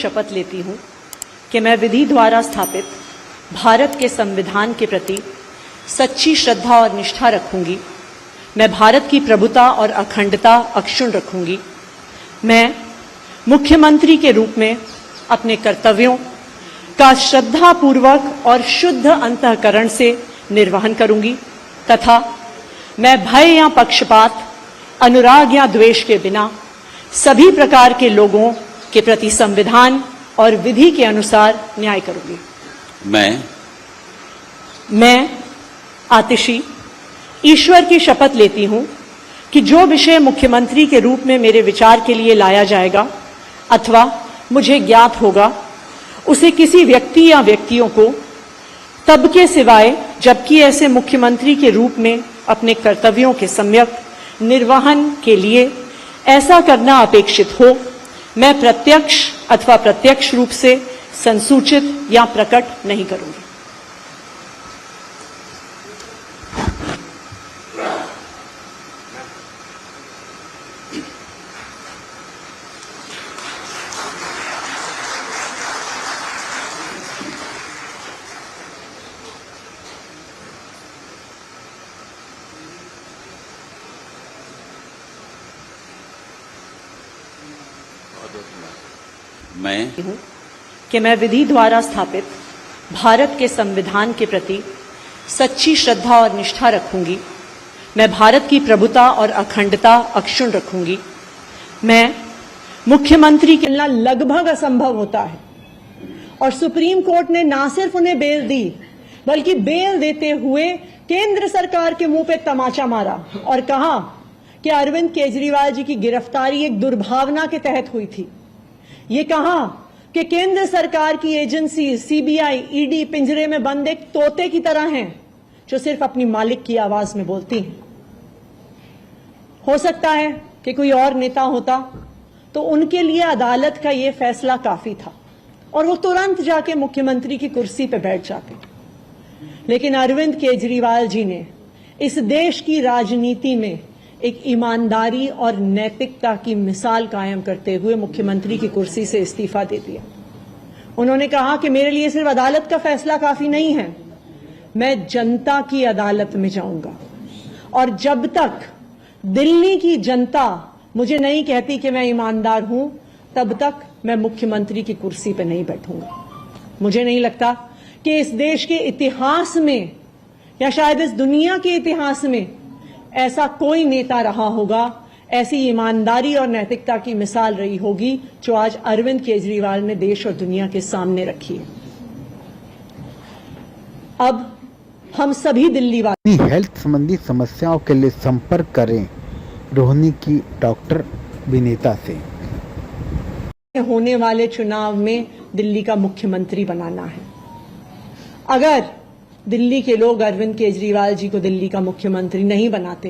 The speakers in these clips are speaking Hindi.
शपथ लेती हूं कि मैं विधि द्वारा स्थापित भारत के संविधान के प्रति सच्ची श्रद्धा और निष्ठा रखूंगी। मैं भारत की प्रभुता और अखंडता अक्षुण्ण रखूंगी। मैं मुख्यमंत्री के रूप में अपने कर्तव्यों का श्रद्धापूर्वक और शुद्ध अंतःकरण से निर्वहन करूंगी तथा मैं भय या पक्षपात, अनुराग या द्वेष के बिना सभी प्रकार के लोगों के प्रति संविधान और विधि के अनुसार न्याय करूंगी। मैं आतिशी ईश्वर की शपथ लेती हूं कि जो विषय मुख्यमंत्री के रूप में मेरे विचार के लिए लाया जाएगा अथवा मुझे ज्ञात होगा, उसे किसी व्यक्ति या व्यक्तियों को तब के सिवाय जबकि ऐसे मुख्यमंत्री के रूप में अपने कर्तव्यों के सम्यक निर्वहन के लिए ऐसा करना अपेक्षित हो, मैं प्रत्यक्ष अथवा प्रत्यक्ष रूप से संसूचित या प्रकट नहीं करूंगी। मैं विधि द्वारा स्थापित भारत के संविधान के प्रति सच्ची श्रद्धा और निष्ठा रखूंगी। मैं भारत की प्रभुता और अखंडता अक्षुण्ण रखूंगी। मैं मुख्यमंत्री के लिए लगभग असंभव होता है और सुप्रीम कोर्ट ने ना सिर्फ उन्हें बेल दी बल्कि बेल देते हुए केंद्र सरकार के मुंह पे तमाचा मारा और कहा कि अरविंद केजरीवाल जी की गिरफ्तारी एक दुर्भावना के तहत हुई थी। ये कहा कि केंद्र सरकार की एजेंसी सीबीआई, ईडी पिंजरे में बंद एक तोते की तरह हैं जो सिर्फ अपनी मालिक की आवाज में बोलती हैं। हो सकता है कि कोई और नेता होता तो उनके लिए अदालत का यह फैसला काफी था और वो तुरंत जाके मुख्यमंत्री की कुर्सी पर बैठ जाते। लेकिन अरविंद केजरीवाल जी ने इस देश की राजनीति में एक ईमानदारी और नैतिकता की मिसाल कायम करते हुए मुख्यमंत्री की कुर्सी से इस्तीफा दे दिया। उन्होंने कहा कि मेरे लिए सिर्फ अदालत का फैसला काफी नहीं है, मैं जनता की अदालत में जाऊंगा और जब तक दिल्ली की जनता मुझे नहीं कहती कि मैं ईमानदार हूं, तब तक मैं मुख्यमंत्री की कुर्सी पर नहीं बैठूंगा। मुझे नहीं लगता कि इस देश के इतिहास में या शायद इस दुनिया के इतिहास में ऐसा कोई नेता रहा होगा, ऐसी ईमानदारी और नैतिकता की मिसाल रही होगी जो आज अरविंद केजरीवाल ने देश और दुनिया के सामने रखी है। अब हम सभी दिल्ली वाले हेल्थ संबंधी समस्याओं के लिए संपर्क करें रोहिणी की डॉक्टर विनीता से। होने वाले चुनाव में दिल्ली का मुख्यमंत्री बनाना है। अगर दिल्ली के लोग अरविंद केजरीवाल जी को दिल्ली का मुख्यमंत्री नहीं बनाते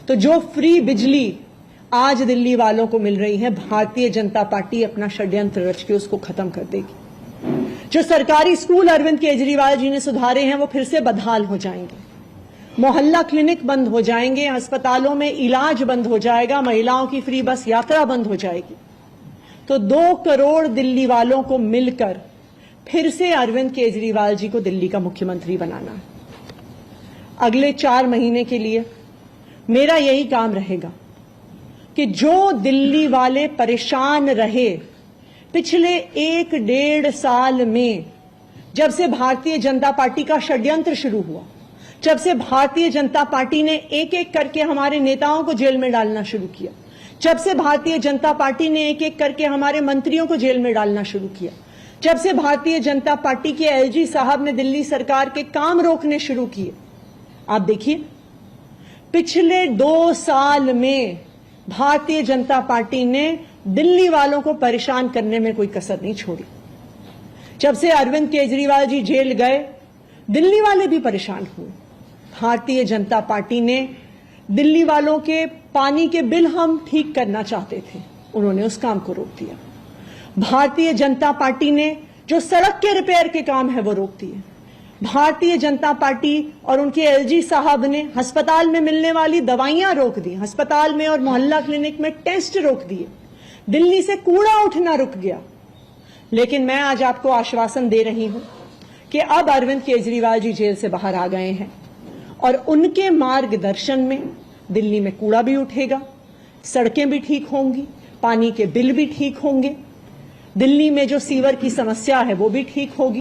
तो जो फ्री बिजली आज दिल्ली वालों को मिल रही है, भारतीय जनता पार्टी अपना षड्यंत्र रच के उसको खत्म कर देगी। जो सरकारी स्कूल अरविंद केजरीवाल जी ने सुधारे हैं वो फिर से बदहाल हो जाएंगे, मोहल्ला क्लिनिक बंद हो जाएंगे, अस्पतालों में इलाज बंद हो जाएगा, महिलाओं की फ्री बस यात्रा बंद हो जाएगी। तो 2 करोड़ दिल्ली वालों को मिलकर फिर से अरविंद केजरीवाल जी को दिल्ली का मुख्यमंत्री बनाना है। अगले 4 महीने के लिए मेरा यही काम रहेगा कि जो दिल्ली वाले परेशान रहे पिछले 1-1.5 साल में, जब से भारतीय जनता पार्टी का षड्यंत्र शुरू हुआ, जब से भारतीय जनता पार्टी ने एक-एक करके हमारे नेताओं को जेल में डालना शुरू किया, जब से भारतीय जनता पार्टी ने एक-एक करके हमारे मंत्रियों को जेल में डालना शुरू किया, जब से भारतीय जनता पार्टी के एलजी साहब ने दिल्ली सरकार के काम रोकने शुरू किए, आप देखिए पिछले 2 साल में भारतीय जनता पार्टी ने दिल्ली वालों को परेशान करने में कोई कसर नहीं छोड़ी। जब से अरविंद केजरीवाल जी जेल गए, दिल्ली वाले भी परेशान हुए। भारतीय जनता पार्टी ने दिल्ली वालों के पानी के बिल हम ठीक करना चाहते थे, उन्होंने उस काम को रोक दिया। भारतीय जनता पार्टी ने जो सड़क के रिपेयर के काम है वो रोक दिए। भारतीय जनता पार्टी और उनके एलजी साहब ने अस्पताल में मिलने वाली दवाइयां रोक दी, अस्पताल में और मोहल्ला क्लिनिक में टेस्ट रोक दिए, दिल्ली से कूड़ा उठना रुक गया। लेकिन मैं आज आपको आश्वासन दे रही हूं कि अब अरविंद केजरीवाल जी जेल से बाहर आ गए हैं और उनके मार्गदर्शन में दिल्ली में कूड़ा भी उठेगा, सड़कें भी ठीक होंगी, पानी के बिल भी ठीक होंगे, दिल्ली में जो सीवर की समस्या है वो भी ठीक होगी।